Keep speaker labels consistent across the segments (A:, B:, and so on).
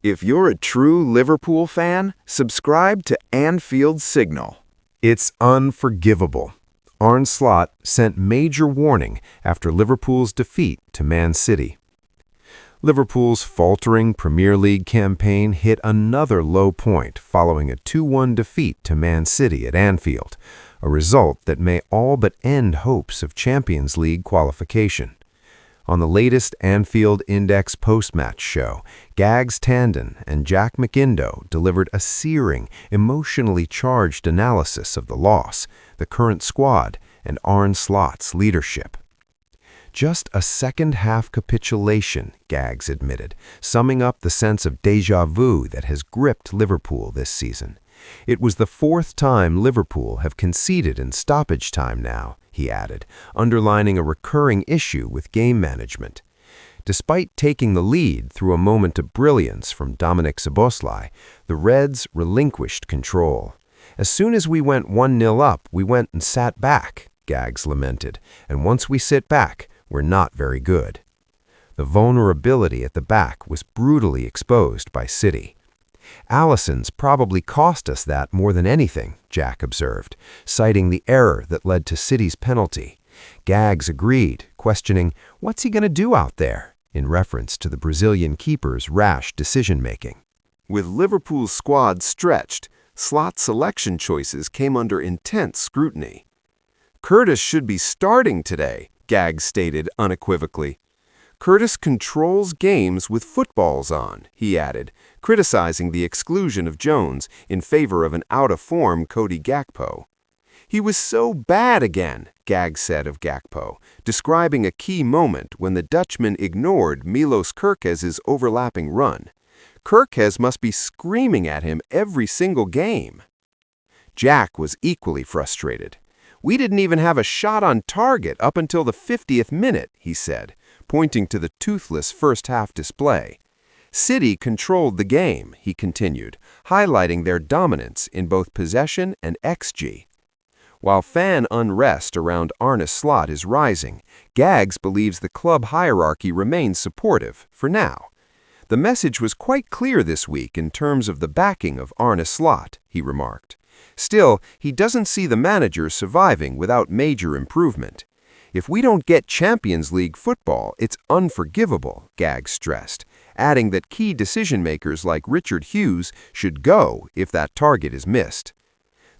A: If you're a true Liverpool fan, subscribe to Anfield's Signal.
B: It's unforgivable. Arne Slot sent major warning after Liverpool's defeat to Man City. Liverpool's faltering Premier League campaign hit another low point following a 2-1 defeat to Man City at Anfield, a result that may all but end hopes of Champions League qualification. On the latest Anfield Index post-match show, Gags Tandon and Jack McIndoe delivered a searing, emotionally charged analysis of the loss, the current squad, and Arne Slot's leadership. Just a second-half capitulation, Gags admitted, summing up the sense of déjà vu that has gripped Liverpool this season. It was the 4th time Liverpool have conceded in stoppage time now, he added, underlining a recurring issue with game management. Despite taking the lead through a moment of brilliance from Dominik Szoboszlai, the Reds relinquished control. As soon as we went 1-0 up, we went and sat back, Gags lamented, and once we sit back, we're not very good. The vulnerability at the back was brutally exposed by City. Allison's probably cost us that more than anything, Jack observed, citing the error that led to City's penalty. Gags agreed, questioning, what's he going to do out there, in reference to the Brazilian keeper's rash decision-making.
A: With Liverpool's squad stretched, Slot's selection choices came under intense scrutiny. Curtis should be starting today, Gags stated unequivocally. Curtis controls games with footballs on, he added, criticizing the exclusion of Jones in favor of an out-of-form Cody Gakpo. He was so bad again, Gags said of Gakpo, describing a key moment when the Dutchman ignored Milos Kerkez's overlapping run. Kerkez must be screaming at him every single game. Jack was equally frustrated. We didn't even have a shot on target up until the 50th minute, he said, pointing to the toothless first-half display. City controlled the game, he continued, highlighting their dominance in both possession and XG. While fan unrest around Arne Slot is rising, Gags believes the club hierarchy remains supportive, for now. The message was quite clear this week in terms of the backing of Arne Slot, he remarked. Still, he doesn't see the manager surviving without major improvement. If we don't get Champions League football, it's unforgivable, Gags stressed, adding that key decision-makers like Richard Hughes should go if that target is missed.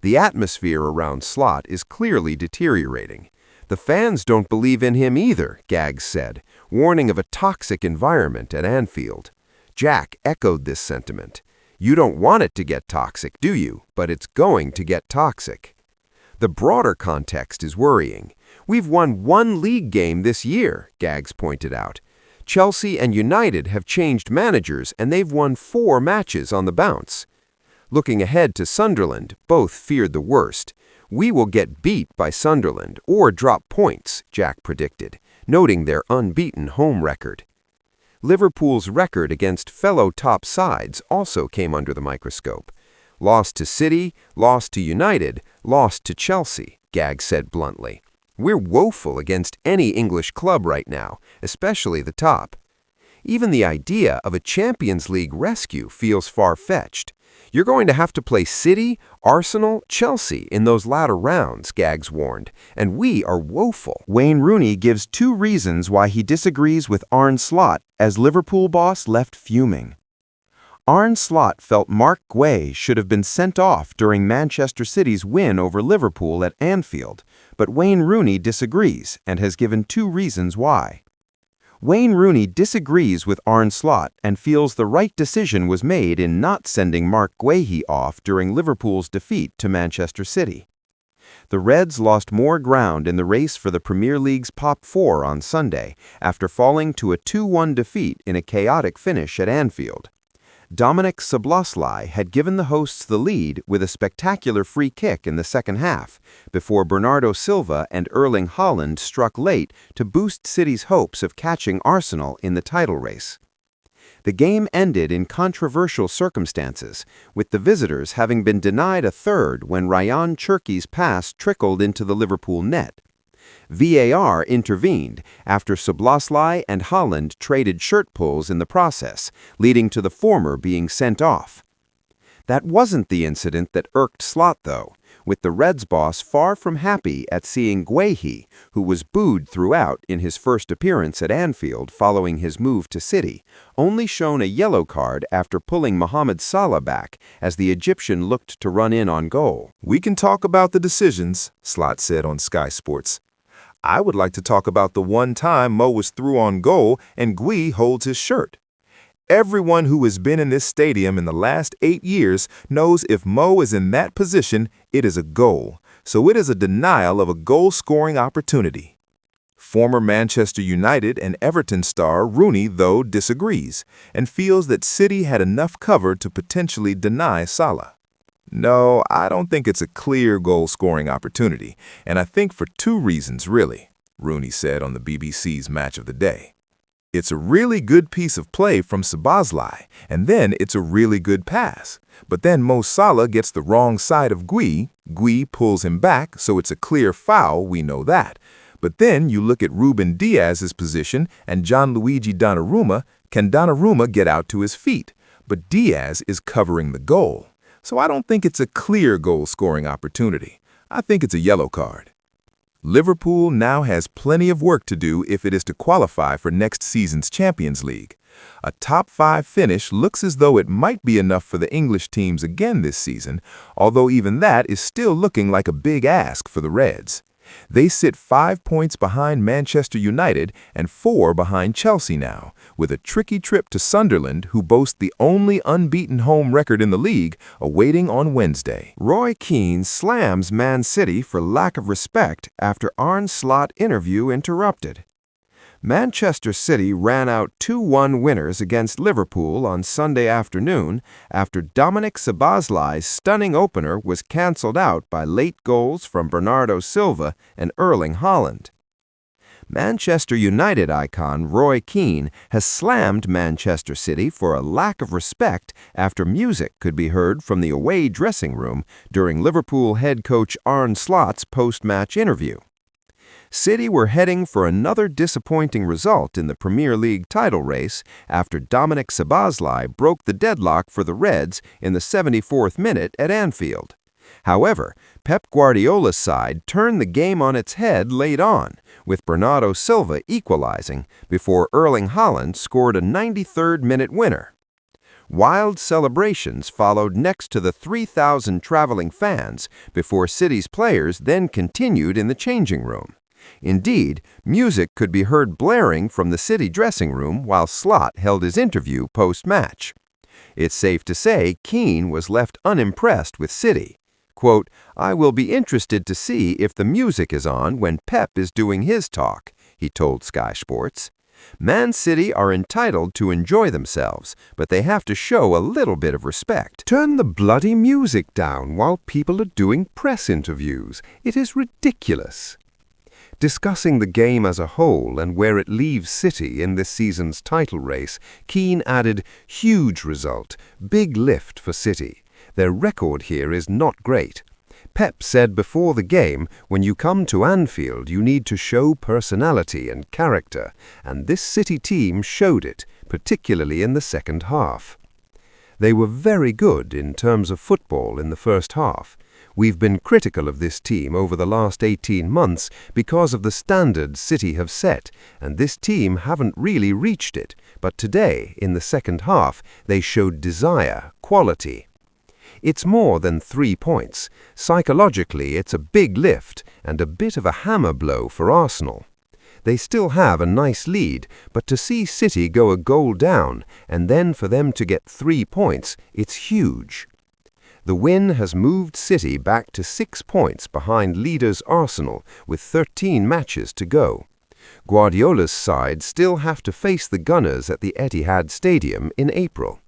A: The atmosphere around Slot is clearly deteriorating. The fans don't believe in him either, Gags said, warning of a toxic environment at Anfield. Jack echoed this sentiment. You don't want it to get toxic, do you? But it's going to get toxic. The broader context is worrying. We've won 1 league game this year, Gags pointed out. Chelsea and United have changed managers and they've won 4 matches on the bounce. Looking ahead to Sunderland, both feared the worst. We will get beat by Sunderland or drop points, Jack predicted, noting their unbeaten home record. Liverpool's record against fellow top sides also came under the microscope. Lost to City, lost to United, lost to Chelsea, Gags said bluntly. We're woeful against any English club right now, especially the top. Even the idea of a Champions League rescue feels far-fetched. You're going to have to play City, Arsenal, Chelsea in those latter rounds, Gags warned, and we are woeful.
C: Wayne Rooney gives 2 reasons why he disagrees with Arne Slot as Liverpool boss left fuming. Arne Slot felt Mark Guehi should have been sent off during Manchester City's win over Liverpool at Anfield, but Wayne Rooney disagrees and has given 2 reasons why. Wayne Rooney disagrees with Arne Slot and feels the right decision was made in not sending Mark Guehi off during Liverpool's defeat to Manchester City. The Reds lost more ground in the race for the Premier League's top 4 on Sunday after falling to a 2-1 defeat in a chaotic finish at Anfield. Dominik Szoboszlai had given the hosts the lead with a spectacular free kick in the second half, before Bernardo Silva and Erling Haaland struck late to boost City's hopes of catching Arsenal in the title race. The game ended in controversial circumstances, with the visitors having been denied a third when Ryan Cherki's pass trickled into the Liverpool net. VAR intervened after Szoboszlai and Holland traded shirt pulls in the process, leading to the former being sent off. That wasn't the incident that irked Slot, though, with the Reds boss far from happy at seeing Guehi, who was booed throughout in his first appearance at Anfield following his move to City, only shown a yellow card after pulling Mohamed Salah back as the Egyptian looked to run in on goal.
D: "We can talk about the decisions," Slot said on Sky Sports. "I would like to talk about the one time Mo was through on goal and Gui holds his shirt. Everyone who has been in this stadium in the last 8 years knows if Mo is in that position, it is a goal, so it is a denial of a goal-scoring opportunity." Former Manchester United and Everton star Rooney, though, disagrees and feels that City had enough cover to potentially deny Salah. "No, I don't think it's a clear goal-scoring opportunity, and I think for 2 reasons, really," Rooney said on the BBC's Match of the Day. "It's a really good piece of play from Szoboszlai, and then it's a really good pass. But then Mo Salah gets the wrong side of Gui pulls him back, so it's a clear foul, we know that. But then you look at Ruben Diaz's position and Gianluigi Donnarumma. Can Donnarumma get out to his feet? But Diaz is covering the goal. So I don't think it's a clear goal-scoring opportunity. I think it's a yellow card." Liverpool now has plenty of work to do if it is to qualify for next season's Champions League. A top 5 finish looks as though it might be enough for the English teams again this season, although even that is still looking like a big ask for the Reds. They sit 5 points behind Manchester United and 4 behind Chelsea now, with a tricky trip to Sunderland, who boast the only unbeaten home record in the league, awaiting on Wednesday.
C: Roy Keane slams Man City for lack of respect after Arne Slot interview interrupted. Manchester City ran out 2-1 winners against Liverpool on Sunday afternoon after Dominic Szoboszlai's stunning opener was cancelled out by late goals from Bernardo Silva and Erling Haaland. Manchester United icon Roy Keane has slammed Manchester City for a lack of respect after music could be heard from the away dressing room during Liverpool head coach Arne Slot's post-match interview. City were heading for another disappointing result in the Premier League title race after Dominic Szoboszlai broke the deadlock for the Reds in the 74th minute at Anfield. However, Pep Guardiola's side turned the game on its head late on, with Bernardo Silva equalizing before Erling Haaland scored a 93rd-minute winner. Wild celebrations followed next to the 3,000 traveling fans before City's players then continued in the changing room. Indeed, music could be heard blaring from the City dressing room while Slot held his interview post-match. It's safe to say Keane was left unimpressed with City. Quote, "I will be interested to see if the music is on when Pep is doing his talk," he told Sky Sports. Man City are entitled to enjoy themselves, but they have to show a little bit of respect.
B: Turn the bloody music down while people are doing press interviews. It is ridiculous. Discussing the game as a whole and where it leaves City in this season's title race, Keane added, "Huge result, big lift for City. Their record here is not great. Pep said before the game, when you come to Anfield, you need to show personality and character, and this City team showed it, particularly in the second half. They were very good in terms of football in the first half. We've been critical of this team over the last 18 months because of the standards City have set, and this team haven't really reached it, but today, in the second half, they showed desire, quality. It's more than 3 points. Psychologically, it's a big lift and a bit of a hammer blow for Arsenal. They still have a nice lead, but to see City go a goal down and then for them to get 3 points, it's huge. The win has moved City back to 6 points behind leaders Arsenal with 13 matches to go. Guardiola's side still have to face the Gunners at the Etihad Stadium in April.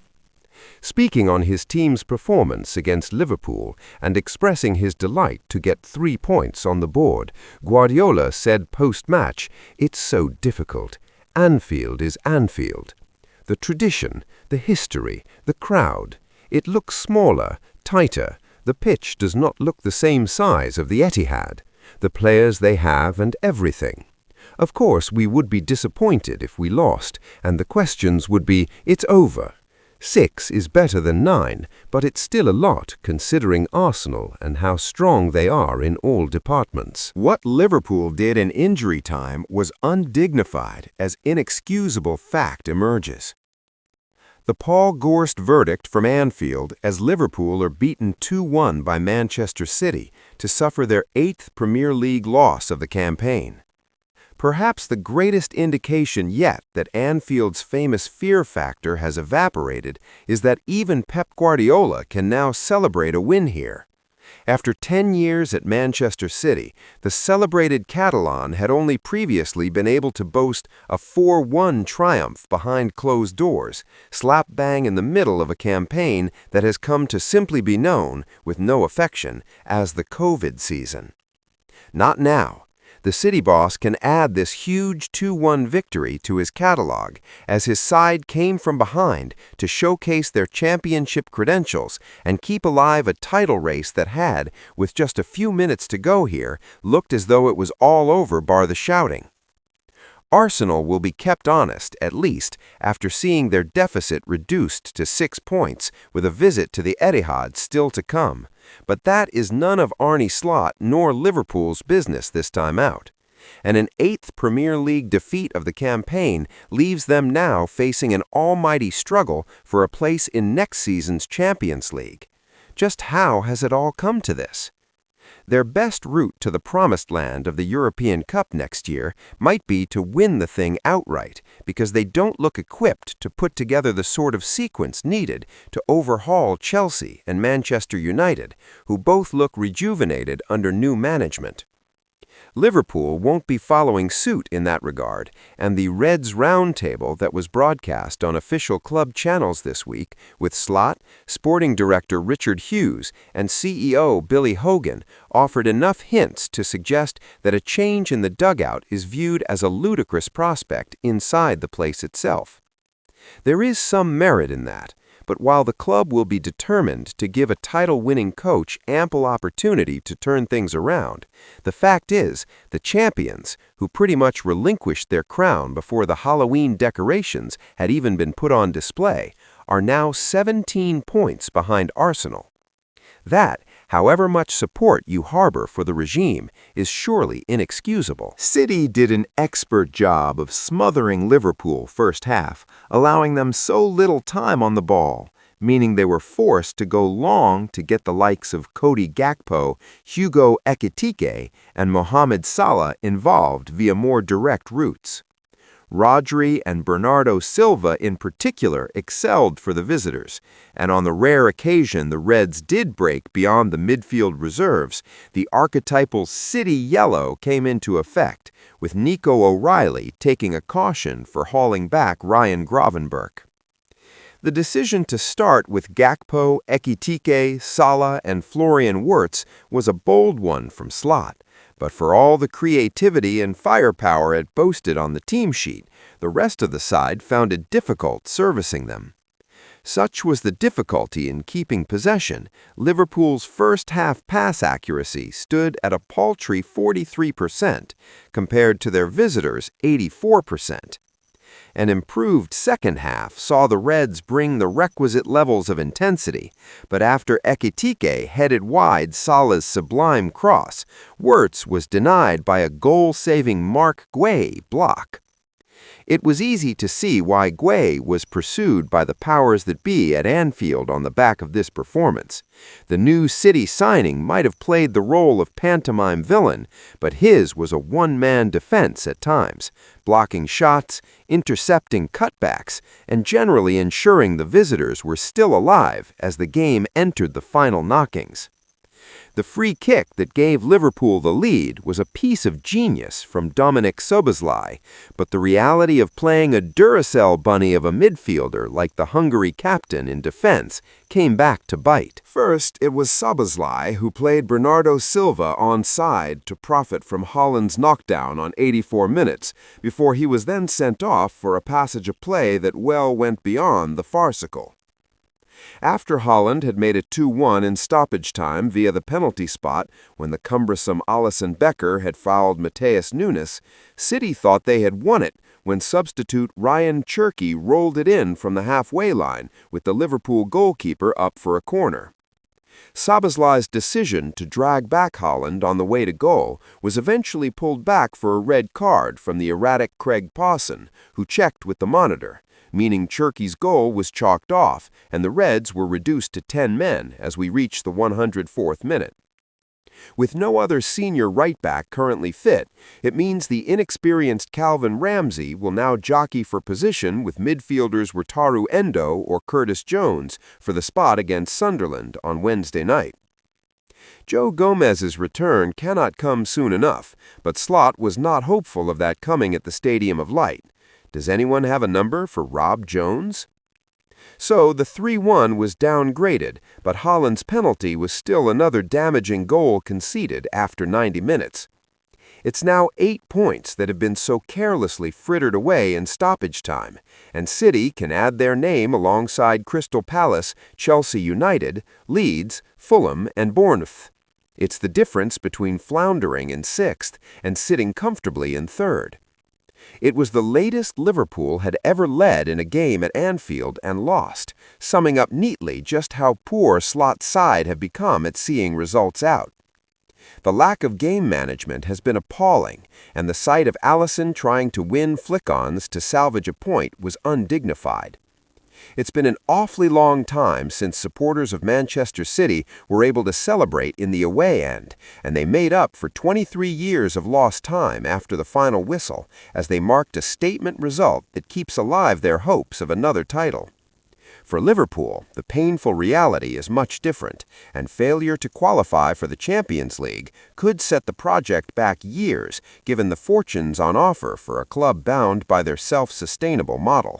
B: Speaking on his team's performance against Liverpool and expressing his delight to get 3 points on the board, Guardiola said post-match, "It's so difficult. Anfield is Anfield. The tradition, the history, the crowd. It looks smaller, tighter. The pitch does not look the same size of the Etihad. the players they have and everything. Of course, we would be disappointed if we lost, and the questions would be, it's over. 6 is better than 9, but it's still a lot considering Arsenal and how strong they are in all departments.
A: What Liverpool did in injury time was undignified as inexcusable fact emerges. The Paul Gorst verdict from Anfield as Liverpool are beaten 2-1 by Manchester City to suffer their 8th Premier League loss of the campaign. Perhaps the greatest indication yet that Anfield's famous fear factor has evaporated is that even Pep Guardiola can now celebrate a win here. After 10 years at Manchester City, the celebrated Catalan had only previously been able to boast a 4-1 triumph behind closed doors, slap bang in the middle of a campaign that has come to simply be known, with no affection, as the COVID season. Not now. The City boss can add this huge 2-1 victory to his catalog as his side came from behind to showcase their championship credentials and keep alive a title race that had, with just a few minutes to go here, looked as though it was all over bar the shouting. Arsenal will be kept honest, at least, after seeing their deficit reduced to 6 points with a visit to the Etihad still to come. But that is none of Arne Slot nor Liverpool's business this time out. And an 8th Premier League defeat of the campaign leaves them now facing an almighty struggle for a place in next season's Champions League. Just how has it all come to this? Their best route to the promised land of the European Cup next year might be to win the thing outright, because they don't look equipped to put together the sort of sequence needed to overhaul Chelsea and Manchester United, who both look rejuvenated under new management. Liverpool won't be following suit in that regard, and the Reds Roundtable that was broadcast on official club channels this week with Slot, sporting director Richard Hughes, and CEO Billy Hogan offered enough hints to suggest that a change in the dugout is viewed as a ludicrous prospect inside the place itself. There is some merit in that. But while the club will be determined to give a title-winning coach ample opportunity to turn things around, the fact is the champions, who pretty much relinquished their crown before the Halloween decorations had even been put on display, are now 17 points behind Arsenal. That, however much support you harbor for the regime, is surely inexcusable.
D: City did an expert job of smothering Liverpool first half, allowing them so little time on the ball, meaning they were forced to go long to get the likes of Cody Gakpo, Hugo Ekitike, and Mohamed Salah involved via more direct routes. Rodri and Bernardo Silva in particular excelled for the visitors, and on the rare occasion the Reds did break beyond the midfield reserves, the archetypal City yellow came into effect, with Nico O'Reilly taking a caution for hauling back Ryan Gravenberch. The decision to start with Gakpo, Ekitike, Salah, and Florian Wirtz was a bold one from Slot. But for all the creativity and firepower it boasted on the team sheet, the rest of the side found it difficult servicing them. Such was the difficulty in keeping possession, Liverpool's first-half pass accuracy stood at a paltry 43%, compared to their visitors' 84%. An improved second half saw the Reds bring the requisite levels of intensity, but after Ekitike headed wide Salah's sublime cross, Wirtz was denied by a goal-saving Mark Guay block. It was easy to see why Guay was pursued by the powers that be at Anfield on the back of this performance. The new City signing might have played the role of pantomime villain, but his was a one-man defense at times, blocking shots, intercepting cutbacks, and generally ensuring the visitors were still alive as the game entered the final knockings. The free kick that gave Liverpool the lead was a piece of genius from Dominik Szoboszlai, but the reality of playing a Duracell bunny of a midfielder like the Hungary captain in defense came back to bite.
A: First, it was Szoboszlai who played Bernardo Silva onside to profit from Haaland's knockdown on 84 minutes, before he was then sent off for a passage of play that well went beyond the farcical. After Holland had made it 2-1 in stoppage time via the penalty spot when the cumbersome Alisson Becker had fouled Mateus Nunes, City thought they had won it when substitute Ryan Cherky rolled it in from the halfway line with the Liverpool goalkeeper up for a corner. Szoboszlai's decision to drag back Holland on the way to goal was eventually pulled back for a red card from the erratic Craig Pawson, who checked with the monitor, meaning Cherky's goal was chalked off and the Reds were reduced to 10 men as we reached the 104th minute. With no other senior right-back currently fit, it means the inexperienced Calvin Ramsey will now jockey for position with midfielders Wataru Endo or Curtis Jones for the spot against Sunderland on Wednesday night. Joe Gomez's return cannot come soon enough, but Slot was not hopeful of that coming at the Stadium of Light. Does anyone have a number for Rob Jones? So the 3-1 was downgraded, but Holland's penalty was still another damaging goal conceded after 90 minutes. It's now 8 points that have been so carelessly frittered away in stoppage time, and City can add their name alongside Crystal Palace, Chelsea United, Leeds, Fulham, and Bournemouth. It's the difference between floundering in 6th and sitting comfortably in 3rd. It was the latest Liverpool had ever led in a game at Anfield and lost, summing up neatly just how poor Slot's side have become at seeing results out. The lack of game management has been appalling, and the sight of Alisson trying to win flick-ons to salvage a point was undignified. It's been an awfully long time since supporters of Manchester City were able to celebrate in the away end, and they made up for 23 years of lost time after the final whistle as they marked a statement result that keeps alive their hopes of another title. For Liverpool, the painful reality is much different, and failure to qualify for the Champions League could set the project back years given the fortunes on offer for a club bound by their self-sustainable model.